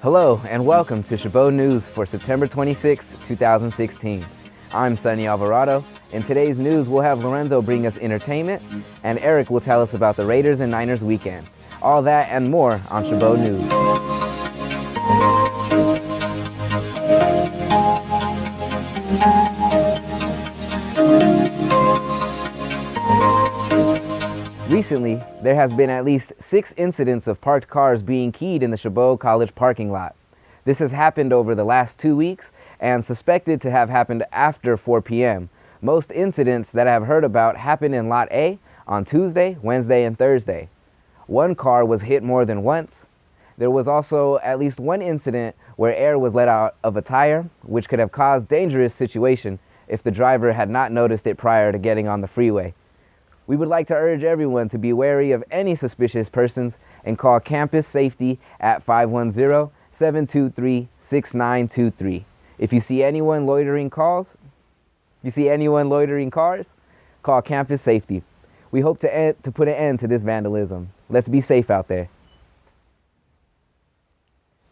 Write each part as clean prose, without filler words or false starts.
Hello and welcome to Chabot News for September 26, 2016. I'm Sonny Alvarado. In today's news, we'll have Lorenzo bring us entertainment, and Eric will tell us about the Raiders and Niners weekend. All that and more on Chabot News. Recently, there has been at least 6 incidents of parked cars being keyed in the Chabot College parking lot. This has happened over the last 2 weeks and suspected to have happened after 4 p.m. Most incidents that I have heard about happened in Lot A on Tuesday, Wednesday, and Thursday. One car was hit more than once. There was also at least one incident where air was let out of a tire, which could have caused a dangerous situation if the driver had not noticed it prior to getting on the freeway. We would like to urge everyone to be wary of any suspicious persons and call campus safety at 510-723-6923. If you see anyone loitering cars, call campus safety. We hope to put an end to this vandalism. Let's be safe out there.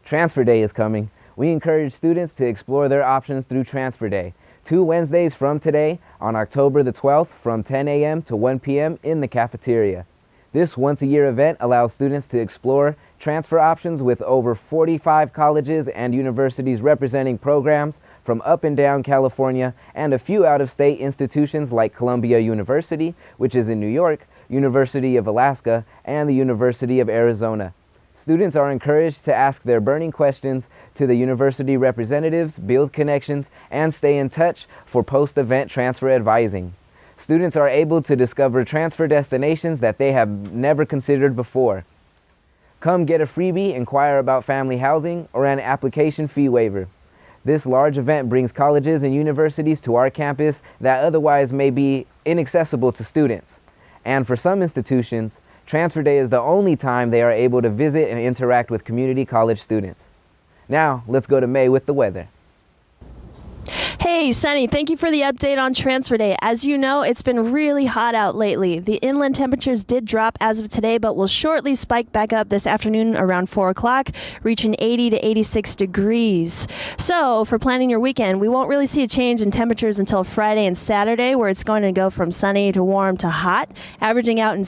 Transfer Day is coming. We encourage students to explore their options through Transfer Day. 2 Wednesdays from today on October the 12th from 10 a.m. to 1 p.m. in the cafeteria. This once-a-year event allows students to explore transfer options with over 45 colleges and universities representing programs from up and down California and a few out-of-state institutions like Columbia University, which is in New York, University of Alaska, and the University of Arizona. Students are encouraged to ask their burning questions to the university representatives, build connections, and stay in touch for post-event transfer advising. Students are able to discover transfer destinations that they have never considered before. Come get a freebie, inquire about family housing, or an application fee waiver. This large event brings colleges and universities to our campus that otherwise may be inaccessible to students. And for some institutions, Transfer Day is the only time they are able to visit and interact with community college students. Now, let's go to May with the weather. Hey, Sunny, thank you for the update on Transfer Day. As you know, it's been really hot out lately. The inland temperatures did drop as of today, but will shortly spike back up this afternoon around 4 o'clock, reaching 80 to 86 degrees. So, for planning your weekend, we won't really see a change in temperatures until Friday and Saturday, where it's going to go from sunny to warm to hot, averaging out in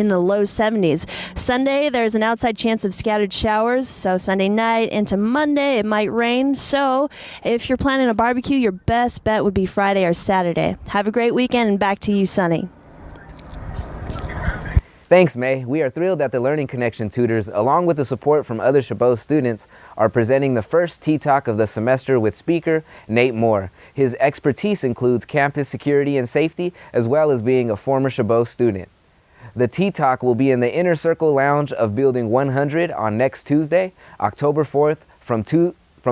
the low 70s. Sunday, there's an outside chance of scattered showers, so Sunday night into Monday, it might rain. So, if you're planning a barbecue, your best bet would be Friday or Saturday. Have a great weekend, and back to you, Sunny. Thanks, May. We are thrilled that the Learning Connection tutors, along with the support from other Chabot students, are presenting the first T-Talk of the semester with speaker Nate Moore. His expertise includes campus security and safety, as well as being a former Chabot student. The T-Talk will be in the Inner Circle Lounge of Building 100 on next Tuesday, October 4th, from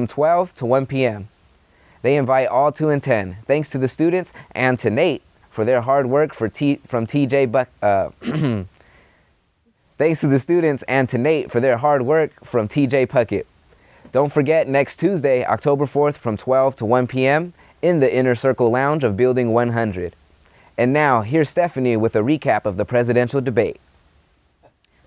12 to 1 p.m. They invite all to attend. Thanks to the students and to Nate for their hard work Thanks to the students and to Nate for their hard work from TJ Puckett. Don't forget, next Tuesday, October 4th from 12 to 1 p.m. in the Inner Circle Lounge of Building 100. And now, here's Stephanie with a recap of the presidential debate.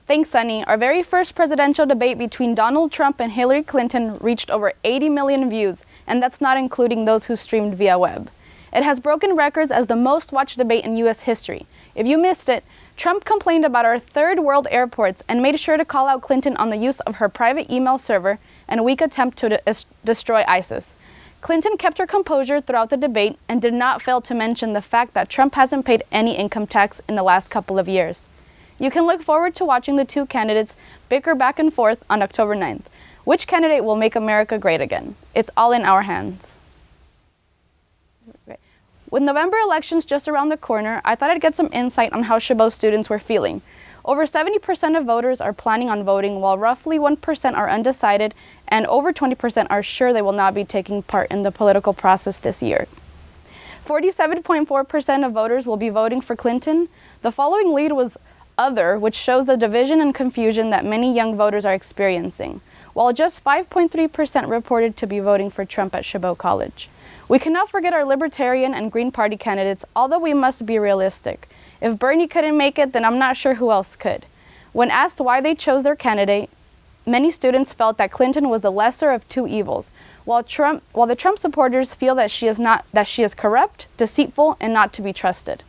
Thanks, Sunny. Our very first presidential debate between Donald Trump and Hillary Clinton reached over 80 million views, and that's not including those who streamed via web. It has broken records as the most watched debate in U.S. history. If you missed it, Trump complained about our third world airports and made sure to call out Clinton on the use of her private email server and a weak attempt to destroy ISIS. Clinton kept her composure throughout the debate and did not fail to mention the fact that Trump hasn't paid any income tax in the last couple of years. You can look forward to watching the two candidates bicker back and forth on October 9th. Which candidate will make America great again? It's all in our hands. With November elections just around the corner, I thought I'd get some insight on how Chabot students were feeling. Over 70% of voters are planning on voting, while roughly 1% are undecided, and over 20% are sure they will not be taking part in the political process this year. 47.4% of voters will be voting for Clinton. The following lead was Other, which shows the division and confusion that many young voters are experiencing, while just 5.3% reported to be voting for Trump at Chabot College. We cannot forget our Libertarian and Green Party candidates, although we must be realistic. If Bernie couldn't make it, then I'm not sure who else could. When asked why they chose their candidate, many students felt that Clinton was the lesser of two evils, while the Trump supporters feel that she is corrupt, deceitful, and not to be trusted.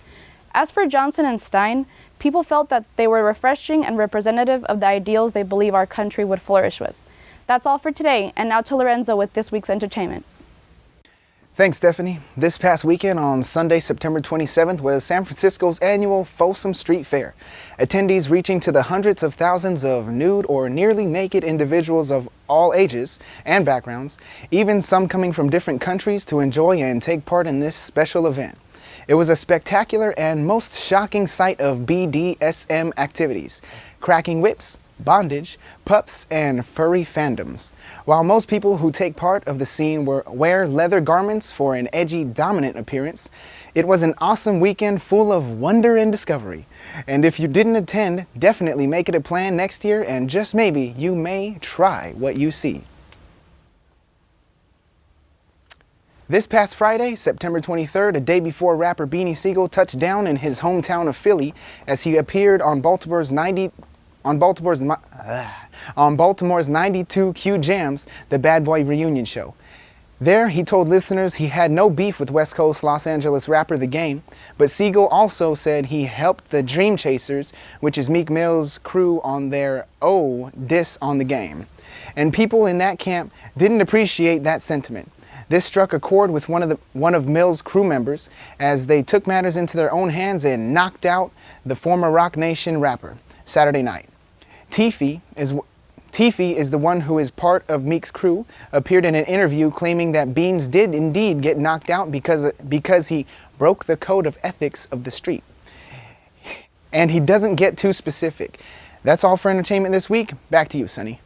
As for Johnson and Stein, people felt that they were refreshing and representative of the ideals they believe our country would flourish with. That's all for today, and now to Lorenzo with this week's entertainment. Thanks, Stephanie. This past weekend on Sunday, September 27th, was San Francisco's annual Folsom Street Fair. Attendees reaching to the hundreds of thousands of nude or nearly naked individuals of all ages and backgrounds, even some coming from different countries to enjoy and take part in this special event. It was a spectacular and most shocking sight of BDSM activities, cracking whips, bondage, pups, and furry fandoms. While most people who take part of the scene wear leather garments for an edgy, dominant appearance, it was an awesome weekend full of wonder and discovery. And if you didn't attend, definitely make it a plan next year, and just maybe you may try what you see. This past Friday, September 23rd, a day before rapper Beanie Sigel touched down in his hometown of Philly as he appeared on Baltimore's 92 Q Jams, the Bad Boy Reunion Show. There, he told listeners he had no beef with West Coast Los Angeles rapper The Game, but Sigel also said he helped the Dream Chasers, which is Meek Mill's crew, on their diss on The Game. And people in that camp didn't appreciate that sentiment. This struck a chord with one of Mill's crew members as they took matters into their own hands and knocked out the former Rock Nation rapper Saturday night. Teefy is the one who is part of Meek's crew, appeared in an interview claiming that Beans did indeed get knocked out because he broke the code of ethics of the street. And he doesn't get too specific. That's all for entertainment this week. Back to you, Sonny.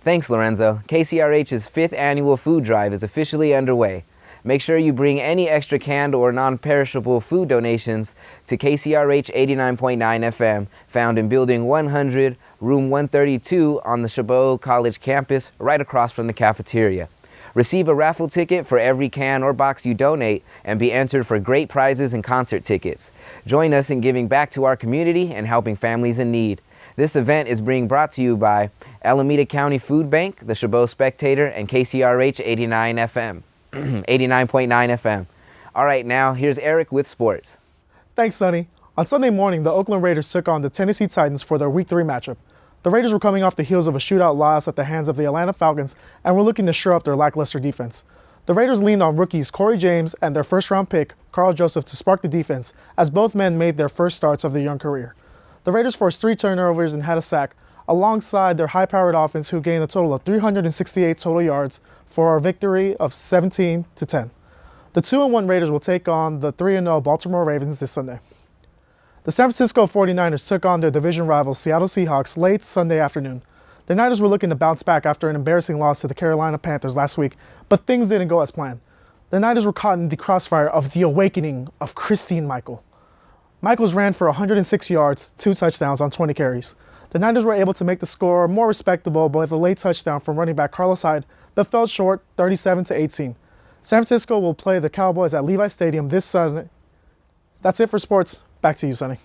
Thanks, Lorenzo. KCRH's 5th annual food drive is officially underway. Make sure you bring any extra canned or non-perishable food donations to KCRH 89.9 FM, found in Building 100, Room 132 on the Chabot College campus, right across from the cafeteria. Receive a raffle ticket for every can or box you donate and be entered for great prizes and concert tickets. Join us in giving back to our community and helping families in need. This event is being brought to you by Alameda County Food Bank, the Chabot Spectator, and KCRH 89.9 FM. All right, now here's Eric with sports. Thanks, Sonny. On Sunday morning, the Oakland Raiders took on the Tennessee Titans for their Week 3 matchup. The Raiders were coming off the heels of a shootout loss at the hands of the Atlanta Falcons and were looking to shore up their lackluster defense. The Raiders leaned on rookies Corey James and their first-round pick, Carl Joseph, to spark the defense, as both men made their first starts of their young career. The Raiders forced 3 turnovers and had a sack, alongside their high-powered offense, who gained a total of 368 total yards for a victory of 17-10. The 2-1 Raiders will take on the 3-0 Baltimore Ravens this Sunday. The San Francisco 49ers took on their division rivals Seattle Seahawks late Sunday afternoon. The Niners were looking to bounce back after an embarrassing loss to the Carolina Panthers last week, but things didn't go as planned. The Niners were caught in the crossfire of the awakening of Christine Michael. Michaels ran for 106 yards, 2 touchdowns on 20 carries. The Niners were able to make the score more respectable with a late touchdown from running back Carlos Hyde, but fell short 37-18. San Francisco will play the Cowboys at Levi Stadium this Sunday. That's it for sports. Back to you, Sonny.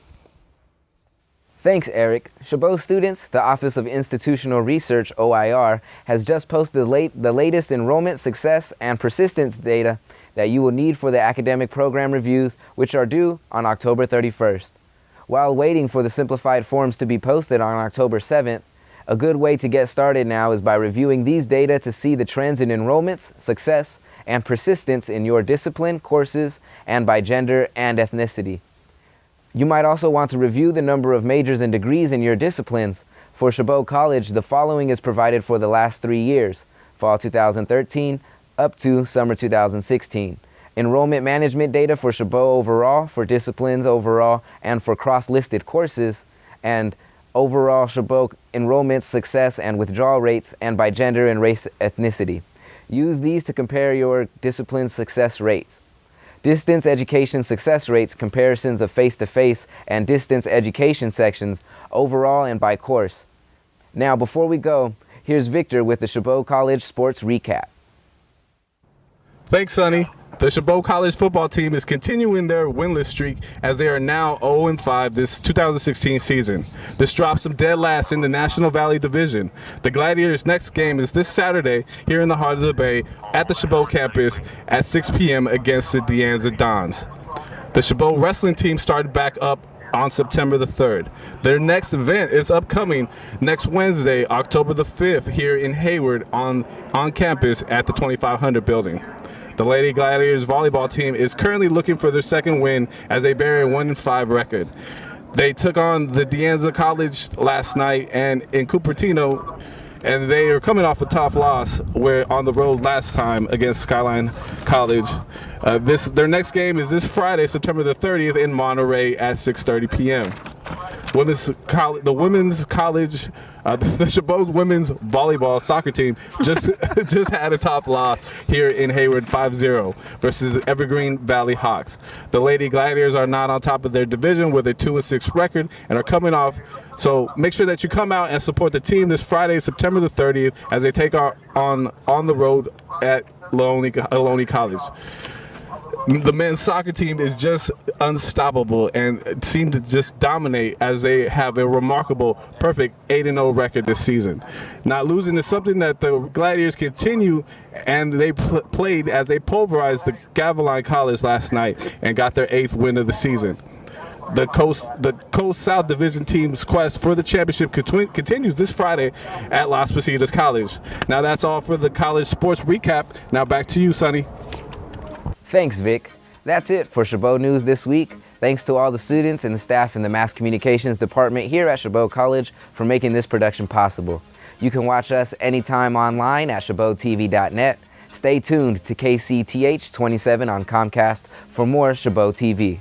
Thanks, Eric. Chabot students, the Office of Institutional Research, OIR, has just posted the latest enrollment, success, and persistence data that you will need for the academic program reviews, which are due on October 31st. While waiting for the simplified forms to be posted on October 7th, a good way to get started now is by reviewing these data to see the trends in enrollments, success, and persistence in your discipline, courses, and by gender and ethnicity. You might also want to review the number of majors and degrees in your disciplines. For Chabot College, the following is provided for the last 3 years, fall 2013 up to summer 2016. Enrollment management data for Chabot overall, for disciplines overall, and for cross-listed courses, and overall Chabot enrollment, success, and withdrawal rates, and by gender and race ethnicity. Use these to compare your discipline success rates. Distance education success rates, comparisons of face-to-face and distance education sections, overall and by course. Now, before we go, here's Victor with the Chabot College Sports Recap. Thanks, Sonny. The Chabot College football team is continuing their winless streak as they are now 0-5 this 2016 season. This drops them dead last in the National Valley Division. The Gladiators' next game is this Saturday here in the heart of the Bay at the Chabot campus at 6 p.m. against the De Anza Dons. The Chabot wrestling team started back up on September the 3rd. Their next event is upcoming next Wednesday, October the 5th, here in Hayward on campus at the 2500 building. The Lady Gladiators volleyball team is currently looking for their second win as they bear a 1-5 record. They took on the De Anza College last night and in Cupertino, and they are coming off a tough loss where on the road last time against Skyline College. Their next game is this Friday, September the 30th in Monterey at 6:30 p.m. The Chabot women's volleyball soccer team just had a top loss here in Hayward 5-0 versus the Evergreen Valley Hawks. The Lady Gladiators are not on top of their division with a 2-6 record and are coming off. So make sure that you come out and support the team this Friday, September the 30th, as they take on the road at Ohlone College. The men's soccer team is just unstoppable and seem to just dominate as they have a remarkable, perfect 8-0 record this season. Not losing is something that the Gladiators continue, and they played as they pulverized the Gavilan College last night and got their 8th win of the season. The Coast South Division team's quest for the championship continues this Friday at Las Positas College. Now that's all for the college sports recap. Now back to you, Sonny. Thanks, Vic. That's it for Chabot News this week. Thanks to all the students and the staff in the Mass Communications Department here at Chabot College for making this production possible. You can watch us anytime online at ChabotTV.net. Stay tuned to KCTH 27 on Comcast for more Chabot TV.